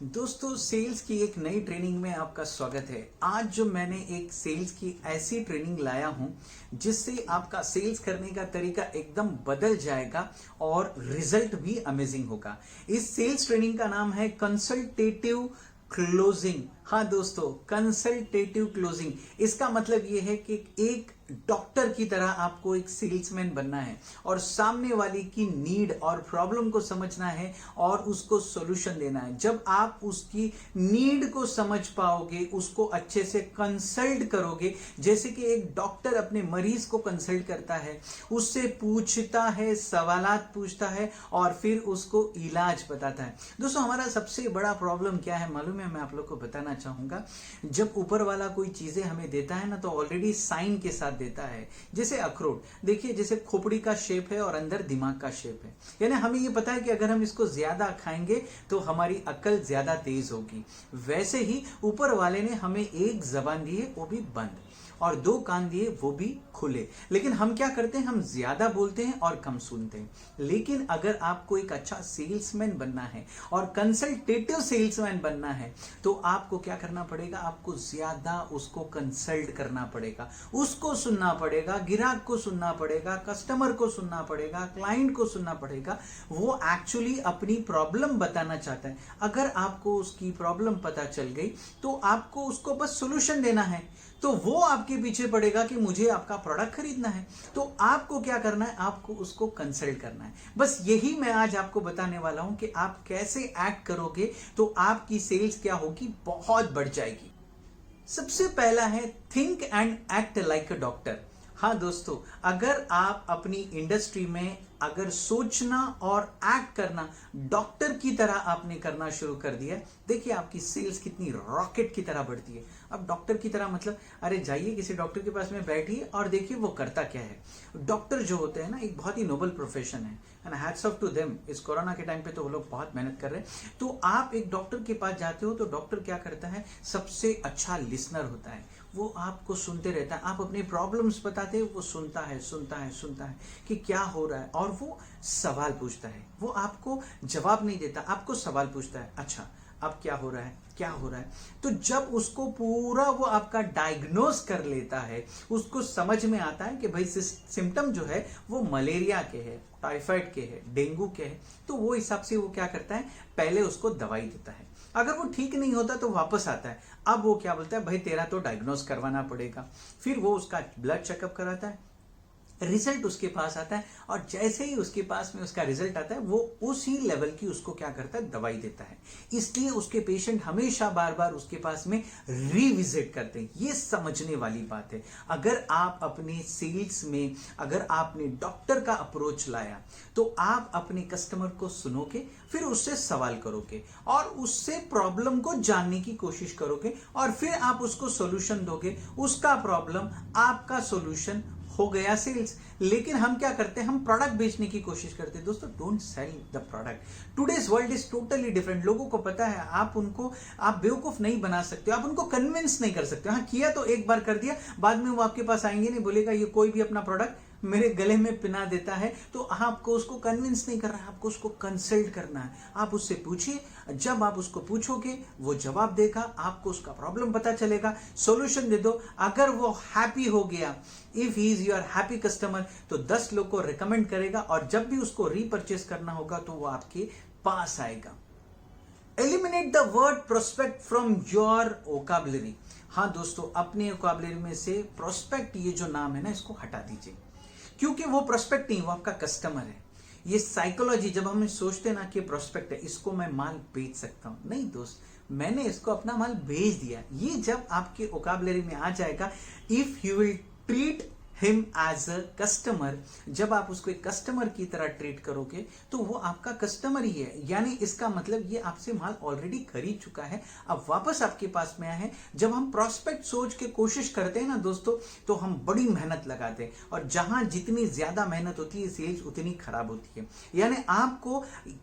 दोस्तों, सेल्स की एक नई ट्रेनिंग में आपका स्वागत है। आज जो मैंने एक सेल्स की ऐसी ट्रेनिंग लाया हूं जिससे आपका सेल्स करने का तरीका एकदम बदल जाएगा और रिजल्ट भी अमेजिंग होगा। इस सेल्स ट्रेनिंग का नाम है कंसल्टेटिव क्लोजिंग। हाँ दोस्तों, कंसल्टेटिव क्लोजिंग। इसका मतलब यह है कि एक डॉक्टर की तरह आपको एक सेल्समैन बनना है और सामने वाले की नीड और प्रॉब्लम को समझना है और उसको सॉल्यूशन देना है। जब आप उसकी नीड को समझ पाओगे, उसको अच्छे से कंसल्ट करोगे, जैसे कि एक डॉक्टर अपने मरीज को कंसल्ट करता है, उससे पूछता है, सवालात पूछता है और फिर उसको इलाज बताता है। दोस्तों, हमारा सबसे बड़ा प्रॉब्लम क्या है मालूम है? मैं आप लोग को बताना चाहूंगा। जब ऊपर वाला कोई चीजें हमें देता है ना, तो ऑलरेडी साइन के साथ देता है। जैसे अखरोट देखिए, जैसे खोपड़ी का शेप है और अंदर दिमाग का शेप है, यानी हमें ये पता है कि अगर हम इसको ज्यादा खाएंगे तो हमारी अक्ल ज्यादा तेज होगी। वैसे ही ऊपर वाले ने हमें एक जबान दी है, वो भी बंद, और दो कान दिए, वो भी खुले। लेकिन हम क्या करते हैं? हम ज्यादा बोलते हैं और कम सुनते हैं। लेकिन अगर आपको एक अच्छा सेल्समैन बनना है और कंसल्टेटिव सेल्समैन बनना है तो आपको क्या करना पड़ेगा? आपको ज्यादा उसको कंसल्ट करना पड़ेगा, उसको सुनना पड़ेगा, ग्राहक को सुनना पड़ेगा, कस्टमर को सुनना पड़ेगा, क्लाइंट को सुनना पड़ेगा। वो एक्चुअली अपनी प्रॉब्लम बताना चाहता है। अगर आपको उसकी प्रॉब्लम पता चल गई तो आपको उसको बस सोल्यूशन देना है, तो वो आपके पीछे पड़ेगा कि मुझे आपका प्रोडक्ट खरीदना है। तो आपको क्या करना है? आपको उसको कंसल्ट करना है। बस यही मैं आज आपको बताने वाला हूं कि आप कैसे एक्ट करोगे तो आपकी सेल्स क्या होगी, बहुत बढ़ जाएगी। सबसे पहला है think and act like a doctor. हाँ दोस्तों, अगर आप अपनी इंडस्ट्री में अगर सोचना और एक्ट करना डॉक्टर की तरह आपने करना शुरू कर दिया, देखिए आपकी सेल्स कितनी रॉकेट की तरह बढ़ती है। अब डॉक्टर की तरह मतलब, अरे जाइए किसी डॉक्टर के पास में बैठिए और देखिए वो करता क्या है। डॉक्टर जो होते हैं ना, एक बहुत ही नोबल प्रोफेशन है and hats off to them. इस कोरोना के टाइम पे तो वो लोग बहुत मेहनत कर रहे हैं। तो आप एक डॉक्टर के पास जाते हो तो डॉक्टर क्या करता है? सबसे अच्छा लिसनर होता है। वो आपको सुनते रहता है, आप अपनी प्रॉब्लम्स बताते हो, वो सुनता है सुनता है सुनता है कि क्या हो रहा है, और वो सवाल पूछता है। वो आपको जवाब नहीं देता, आपको सवाल पूछता है, अच्छा अब क्या हो रहा है, क्या हो रहा है। तो जब उसको पूरा वो आपका डायग्नोस कर लेता है, उसको समझ में आता है कि भाई सिम्टम जो है वो मलेरिया के है, टाइफाइड के है, डेंगू के है, तो वो हिसाब से वो क्या करता है? पहले उसको दवाई देता है। अगर वो ठीक नहीं होता तो वापस आता है। अब वो क्या बोलता है? भाई तेरा तो डायग्नोस करवाना पड़ेगा। फिर वो उसका ब्लड चेकअप कराता है, रिजल्ट उसके पास आता है, और जैसे ही उसके पास में उसका रिजल्ट आता है वो उसी लेवल की उसको क्या करता है? दवाई देता है। इसलिए उसके पेशेंट हमेशा बार बार उसके पास में रिविजिट करते हैं। ये समझने वाली बात है। अगर आप अपने सेल्स में अगर आपने डॉक्टर का अप्रोच लाया तो आप अपने कस्टमर को सुनोगे, फिर उससे सवाल करोगे और उससे प्रॉब्लम को जानने की कोशिश करोगे, और फिर आप उसको सॉल्यूशन दोगे। उसका प्रॉब्लम, आपका सॉल्यूशन, हो गया सेल्स। लेकिन हम क्या करते हैं? हम प्रोडक्ट बेचने की कोशिश करते हैं। दोस्तों, don't sell the product. Today's world is totally different. लोगों को पता है, आप बेवकूफ नहीं बना सकते, आप उनको कन्विंस नहीं कर सकते। हाँ, किया तो एक बार कर दिया, बाद में वो आपके पास आएंगे नहीं, बोलेगा ये कोई भी अपना प्रोडक्ट मेरे गले में पिना देता है। तो आपको उसको कन्विंस नहीं करना है, आपको उसको कंसल्ट करना है। आप उससे पूछिए, जब आप उसको पूछोगे वो जवाब देगा, आपको उसका प्रॉब्लम पता चलेगा, सॉल्यूशन दे दो। अगर वो हैप्पी हो गया, if he is your happy customer, तो 10 लोग को रिकमेंड करेगा, और जब भी उसको रीपर्चेस करना होगा तो वो आपके पास आएगा। Eliminate the word prospect from your vocabulary. हाँ दोस्तों, अपने वोकैबुलरी में से प्रोस्पेक्ट ये जो नाम है ना, इसको हटा दीजिए, क्योंकि वो प्रोस्पेक्ट नहीं, वो आपका कस्टमर है। ये साइकोलॉजी, जब हम सोचते ना कि प्रोस्पेक्ट है, इसको मैं माल बेच सकता हूं, नहीं दोस्त, मैंने इसको अपना माल बेच दिया। ये जब आपके वोकैबुलरी में आ जाएगा, if you will treat him as a customer, जब आप उसको एक कस्टमर की तरह ट्रीट करोगे तो वो आपका कस्टमर ही है। यानी इसका मतलब ये आपसे माल ऑलरेडी खरीद चुका है, अब वापस आपके पास में आया है। जब हम प्रोस्पेक्ट सोच के कोशिश करते हैं ना दोस्तों, तो हम बड़ी मेहनत लगाते हैं, और जहां जितनी ज्यादा मेहनत होती है, सेल्स उतनी खराब होती है। यानी आपको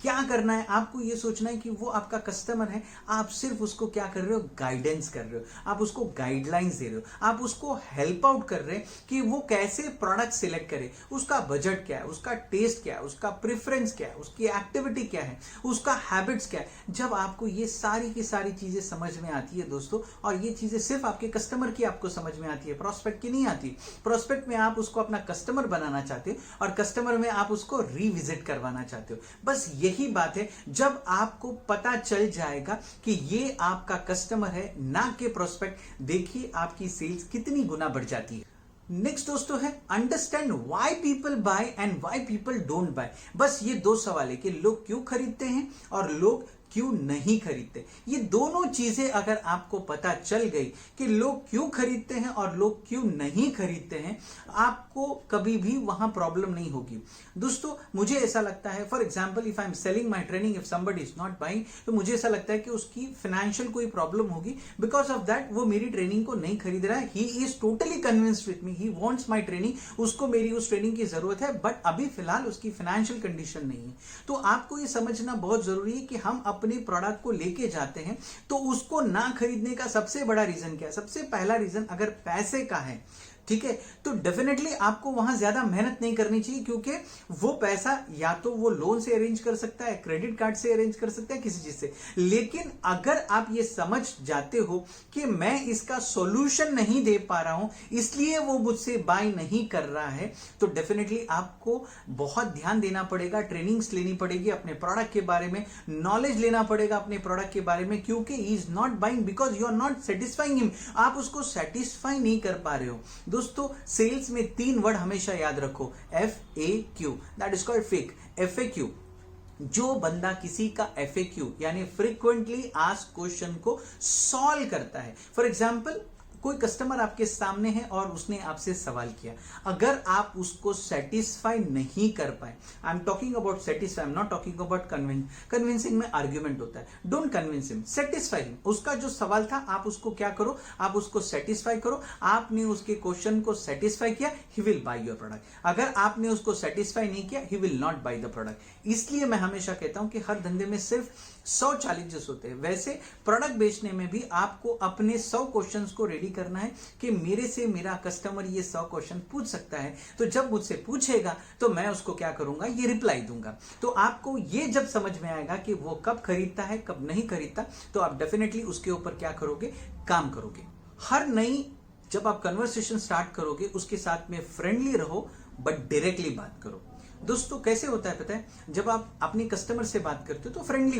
क्या करना है? आपको ये सोचना है कि वो आपका कस्टमर है, आप सिर्फ उसको क्या कर रहे हो? गाइडेंस कर रहे हो, आप उसको गाइडलाइंस दे रहे हो, आप उसको हेल्प आउट कर रहे हैं कि वो कैसे प्रोडक्ट सिलेक्ट करे, उसका बजट क्या है, उसका टेस्ट क्या है, उसका प्रेफरेंस क्या है, उसकी एक्टिविटी क्या है, उसका हैबिट्स क्या है। जब आपको ये सारी की सारी चीजें समझ में आती है दोस्तों, और ये चीजें सिर्फ आपके कस्टमर की आपको समझ में आती है, प्रोस्पेक्ट की नहीं आती। प्रोस्पेक्ट में आप उसको अपना कस्टमर बनाना चाहते हो और कस्टमर में आप उसको रिविजिट करवाना चाहते हो। बस यही बात है। जब आपको पता चल जाएगा कि ये आपका कस्टमर है ना कि प्रोस्पेक्ट, देखिए आपकी सेल्स कितनी गुना बढ़ जाती है। नेक्स्ट दोस्तों है understand why people buy and why people don't buy. बस ये दो सवाल है कि लोग क्यों खरीदते हैं और लोग क्यों नहीं खरीदते। ये दोनों चीजें अगर आपको पता चल गई कि लोग क्यों खरीदते हैं और लोग क्यों नहीं खरीदते हैं, आपको कभी भी वहां प्रॉब्लम नहीं होगी। दोस्तों मुझे ऐसा लगता है, for example if I am selling my training, if somebody is not buying, तो मुझे ऐसा लगता है कि उसकी फाइनेंशियल कोई प्रॉब्लम होगी, बिकॉज ऑफ दैट वो मेरी ट्रेनिंग को नहीं खरीद रहा है। He is totally convinced with me, he wants my training, उसको मेरी उस ट्रेनिंग की जरूरत है, बट अभी फिलहाल उसकी फाइनेंशियल कंडीशन नहीं है। तो आपको ये समझना बहुत जरूरी है कि हम अपने प्रोडक्ट को लेके जाते हैं तो उसको ना खरीदने का सबसे बड़ा रीजन क्या है। सबसे पहला रीजन अगर पैसे का है, ठीक है, तो डेफिनेटली आपको वहां ज्यादा मेहनत नहीं करनी चाहिए, क्योंकि वो पैसा या तो वो लोन से अरेंज कर सकता है, क्रेडिट कार्ड से अरेंज कर सकता है, किसी चीज से। लेकिन अगर आप ये समझ जाते हो कि मैं इसका सॉल्यूशन नहीं दे पा रहा हूं इसलिए वो मुझसे बाय नहीं कर रहा है, तो डेफिनेटली आपको बहुत ध्यान देना पड़ेगा, ट्रेनिंग्स लेनी पड़ेगी, अपने प्रोडक्ट के बारे में नॉलेज लेना पड़ेगा अपने प्रोडक्ट के बारे में, क्योंकि he is not buying because you are not satisfying him. आप उसको सेटिस्फाई नहीं कर पा रहे हो। दोस्तों सेल्स में 3 वर्ड हमेशा याद रखो, FAQ, that is called fake. FAQ, जो बंदा किसी का FAQ यानी फ्रीक्वेंटली आस्क्ड क्वेश्चन को सॉल्व करता है। फॉर एग्जांपल कोई कस्टमर आपके सामने है और उसने आपसे सवाल किया, अगर आप उसको सेटिस्फाई नहीं कर पाए, I am talking about satisfy, I am not talking about convincing में आर्ग्यूमेंट होता है। Don't convince him, satisfy him. उसका जो सवाल था आप उसको क्या करो, आप उसको सेटिस्फाई करो। आपने उसके क्वेश्चन को सेटिस्फाई किया, he will by your product. अगर आपने उसको सेटिस्फाई नहीं किया, he will not by the product. इसलिए मैं हमेशा कहता हूं कि हर धंधे में सिर्फ 100 चैलेंजेस होते हैं। वैसे प्रोडक्ट बेचने में भी आपको अपने 100 क्वेश्चंस को रेडी करना है कि मेरे से मेरा कस्टमर ये 100 क्वेश्चन पूछ सकता है, तो जब मुझसे पूछेगा तो मैं उसको क्या करूंगा, ये रिप्लाई दूंगा। तो आपको ये जब समझ में आएगा कि वो कब खरीदता है कब नहीं खरीदता, तो आप डेफिनेटली उसके ऊपर क्या करोगे, काम करोगे। हर नई जब आप कन्वर्सेशन स्टार्ट करोगे उसके साथ में फ्रेंडली रहो, बट डायरेक्टली बात करो। दोस्तों कैसे होता है पता है, जब आप अपने कस्टमर से बात करते हो तो फ्रेंडली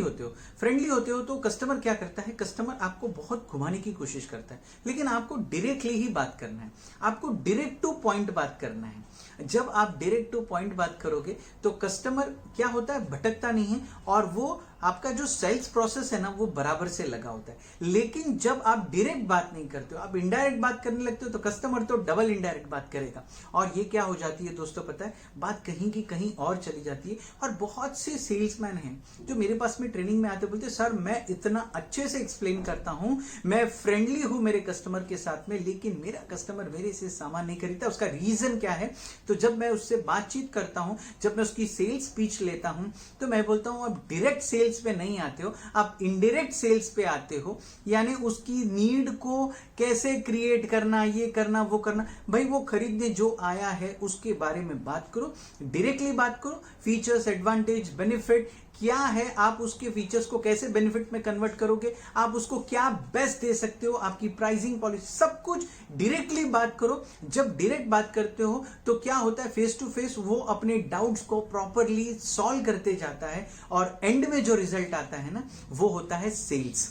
होते हो तो कस्टमर क्या करता है, कस्टमर आपको बहुत घुमाने की कोशिश करता है, लेकिन आपको डायरेक्टली ही बात करना है, आपको डायरेक्ट टू पॉइंट बात करना है। जब आप डायरेक्ट टू पॉइंट बात करोगे तो कस्टमर क्या होता है, भटकता नहीं है, और वो आपका जो सेल्स प्रोसेस है ना वो बराबर से लगा होता है। लेकिन जब आप डायरेक्ट बात नहीं करते हो, आप इनडायरेक्ट बात करने लगते हो, तो कस्टमर तो डबल इनडायरेक्ट बात करेगा, और ये क्या हो जाती है दोस्तों पता है, बात कहीं की कहीं और चली जाती है। और बहुत से सेल्समैन हैं जो मेरे पास में ट्रेनिंग में आते बोलते सर मैं इतना अच्छे से एक्सप्लेन करता हूं, मैं फ्रेंडली हूं मेरे कस्टमर के साथ में, लेकिन मेरा कस्टमर मेरे से सामान नहीं खरीदता। उसका रीजन क्या है? तो जब मैं उससे बातचीत करता हूं, जब मैं उसकी सेल्स पिच लेता हूं, तो मैं बोलता हूं आप डायरेक्ट सेल्स पे नहीं आते हो, आप इनडायरेक्ट सेल्स पे आते हो। यानी उसकी नीड को कैसे क्रिएट करना, ये करना वो करना, भाई वो खरीदने जो आया है उसके बारे में बात करो, डायरेक्टली बात करो। फीचर्स, एडवांटेज, बेनिफिट क्या है, आप उसके फीचर्स को कैसे बेनिफिट में कन्वर्ट करोगे, आप उसको क्या बेस्ट दे सकते हो, आपकी प्राइसिंग पॉलिसी, सब कुछ डायरेक्टली बात करो। जब डायरेक्ट बात करते हो तो क्या होता है, फेस टू फेस वो अपने डाउट्स को प्रॉपरली सॉल्व करते जाता है, और एंड में जो रिजल्ट आता है ना वो होता है सेल्स।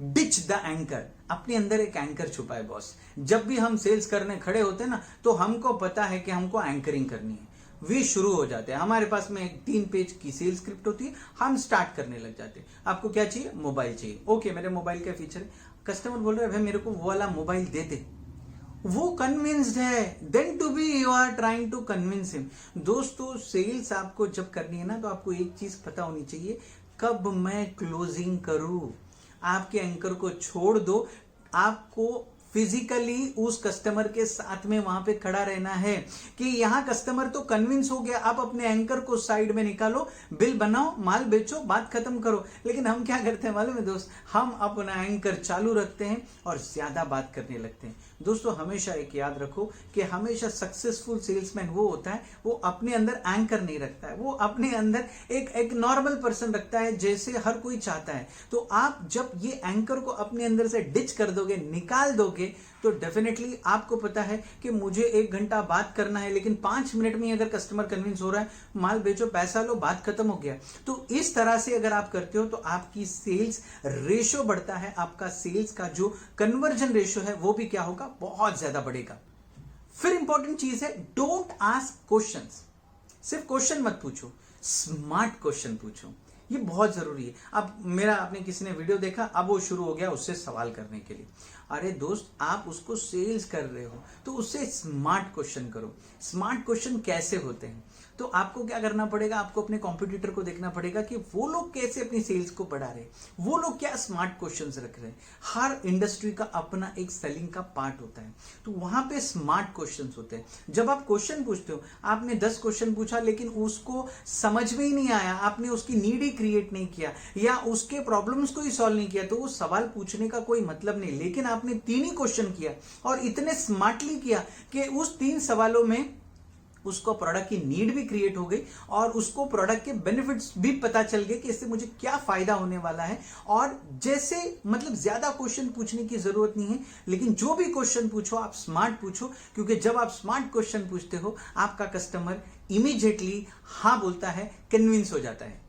डिच द एंकर, अपने अंदर एक एंकर छुपा है बॉस। जब भी हम सेल्स करने खड़े होते हैं ना तो हमको पता है कि हमको एंकरिंग करनी है, वे शुरू हो जाते हैं। हमारे पास में एक 3 पेज की सेल्स स्क्रिप्ट होती है, हम स्टार्ट करने लग जाते हैं। आपको क्या चाहिए? मोबाइल चाहिए। ओके, मेरे मोबाइल का फीचर है। कस्टमर बोल रहा है भाई मेरे को वो वाला मोबाइल दे दे, वो कन्विंस्ड है, then to be you are trying to convince him. दोस्तों सेल्स आपको जब करनी है ना तो आपको एक चीज पता होनी चाहिए, कब मैं क्लोजिंग करूं। आपके एंकर को छोड़ दो, आपको फिजिकली उस कस्टमर के साथ में वहां पे खड़ा रहना है कि यहां कस्टमर तो कन्विंस हो गया, आप अपने एंकर को साइड में निकालो, बिल बनाओ, माल बेचो, बात खत्म करो। लेकिन हम क्या करते हैं मालूम है दोस्त, हम अपना एंकर चालू रखते हैं और ज्यादा बात करने लगते हैं। दोस्तों हमेशा एक याद रखो कि हमेशा सक्सेसफुल सेल्समैन वो होता है, वो अपने अंदर एंकर नहीं रखता है, वो अपने अंदर एक नॉर्मल पर्सन रखता है जैसे हर कोई चाहता है। तो आप जब ये एंकर को अपने अंदर से डिच कर दोगे, निकाल दोगे, तो डेफिनेटली आपको पता है कि मुझे 1 घंटा बात करना है, लेकिन 5 मिनट में अगर कस्टमर कन्विंस हो रहा है, माल बेचो, पैसा लो, बात खत्म हो गया। तो इस तरह से अगर आप करते हो तो आपकी सेल्स रेशो बढ़ता है, आपका सेल्स का जो कन्वर्जन रेशो है वो भी क्या होगा, बहुत ज्यादा बढ़ेगा। फिर इंपॉर्टेंट चीज है, डोंट आस्क क्वेश्चंस। सिर्फ क्वेश्चन मत पूछो, स्मार्ट क्वेश्चन पूछो, ये बहुत जरूरी है। अब मेरा आपने किसी ने वीडियो देखा, अब वो शुरू हो गया उससे सवाल करने के लिए। अरे दोस्त, आप उसको सेल्स कर रहे हो तो उससे स्मार्ट क्वेश्चन करो। स्मार्ट क्वेश्चन कैसे होते हैं, तो आपको क्या करना पड़ेगा, आपको अपने कॉम्पिटिटर को देखना पड़ेगा कि वो लोग कैसे अपनी सेल्स को बढ़ा रहे हैं, वो लोग क्या स्मार्ट क्वेश्चंस रख रहे हैं। हर इंडस्ट्री का अपना एक सेलिंग का पार्ट होता है, तो वहां पे स्मार्ट क्वेश्चंस होते हैं। जब आप क्वेश्चन पूछते हो, आपने 10 क्वेश्चन पूछा लेकिन उसको समझ में ही नहीं आया, आपने उसकी नीड ही क्रिएट नहीं किया या उसके प्रॉब्लम्स को ही सॉल्व नहीं किया, तो वो सवाल पूछने का कोई मतलब नहीं। लेकिन आपने 3 ही क्वेश्चन किया और इतने स्मार्टली किया कि उस 3 सवालों में उसको प्रोडक्ट की नीड भी क्रिएट हो गई और उसको प्रोडक्ट के बेनिफिट्स भी पता चल गए कि इससे मुझे क्या फायदा होने वाला है। और जैसे मतलब ज्यादा क्वेश्चन पूछने की जरूरत नहीं है, लेकिन जो भी क्वेश्चन पूछो आप स्मार्ट पूछो, क्योंकि जब आप स्मार्ट क्वेश्चन पूछते हो आपका कस्टमर इमीडिएटली हाँ बोलता है, कन्विंस हो जाता है।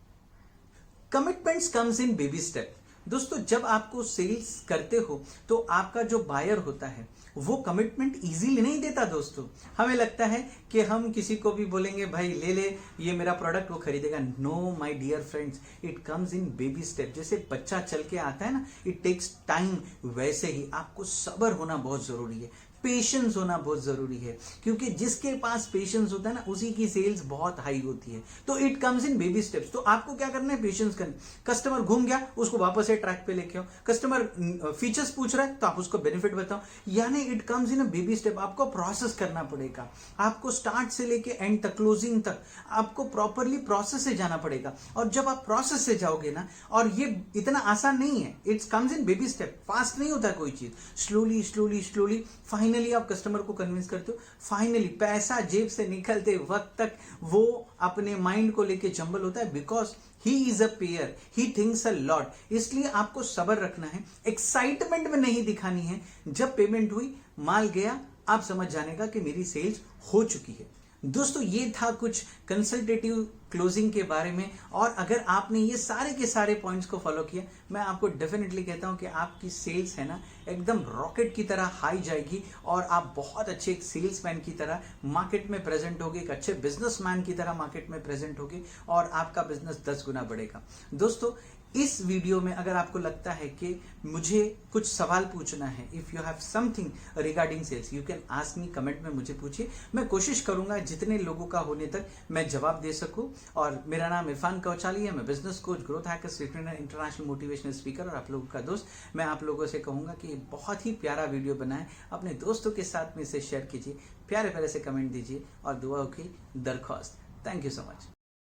Commitments comes in baby step. दोस्तों जब आपको सेल्स करते हो तो आपका जो बायर होता है वो कमिटमेंट इजीली नहीं देता। दोस्तों हमें लगता है कि हम किसी को भी बोलेंगे भाई ले ले ये मेरा प्रोडक्ट, वो खरीदेगा। No my dear friends, it comes in baby step. जैसे बच्चा चल के आता है ना, इट टेक्स टाइम, वैसे ही आपको सब्र होना बहुत जरूरी है, पेशेंस होना बहुत जरूरी है, क्योंकि जिसके पास पेशेंस होता है ना उसी की सेल्स बहुत हाई होती है। तो it comes in baby steps. तो आपको क्या करना है, पेशेंस करना। कस्टमर घूम गया, उसको वापस से ट्रैक पे लेके आओ। कस्टमर फीचर्स पूछ रहा है तो आप उसको बेनिफिट बताओ। यानी it comes in a baby step. आपको प्रोसेस करना पड़ेगा, आपको स्टार्ट से लेके एंड तक, क्लोजिंग तक आपको प्रॉपरली प्रोसेस से जाना पड़ेगा। और जब आप प्रोसेस से जाओगे ना, और ये इतना आसान नहीं है, it's comes in baby step. Fast नहीं होता कोई चीज, स्लोली स्लोली स्लोली फाइनली आप कस्टमर को कन्विंस करते हो। फाइनली पैसा जेब से निकलते वक्त तक वो अपने माइंड को लेके जंबल होता है, because he is a pair, he thinks a lot. इसलिए आपको सब्र रखना है, एक्साइटमेंट में नहीं दिखानी है। जब पेमेंट हुई, माल गया, आप समझ जाने का कि मेरी सेल्स हो चुकी है। दोस्तों ये था कुछ कंसल्टेटिव क्लोजिंग के बारे में, और अगर आपने ये सारे के सारे पॉइंट्स को फॉलो किया, मैं आपको डेफिनेटली कहता हूं कि आपकी सेल्स है ना एकदम रॉकेट की तरह हाई जाएगी और आप बहुत अच्छे एक सेल्समैन की तरह मार्केट में प्रेजेंट होगे, एक अच्छे बिजनेसमैन की तरह मार्केट में प्रेजेंट होगे और आपका बिजनेस 10 गुना बढ़ेगा। दोस्तों इस वीडियो में अगर आपको लगता है कि मुझे कुछ सवाल पूछना है, if you have something regarding sales, you can ask me, comment में मुझे पूछिए। मैं कोशिश करूंगा जितने लोगों का होने तक मैं जवाब दे सकूं। और मेरा नाम इरफान कौचाली है, मैं business coach, growth hacker, trainer, international motivational speaker और आप लोगों का दोस्त। मैं आप लोगों से कहूंगा कि बहुत ही प्यारा वीडियो बना है, अपने दोस्तों के साथ में इसे शेयर कीजिए, प्यारे प्यारे से कमेंट दीजिए और दुआओं की दरख्वास्त। Thank you so much.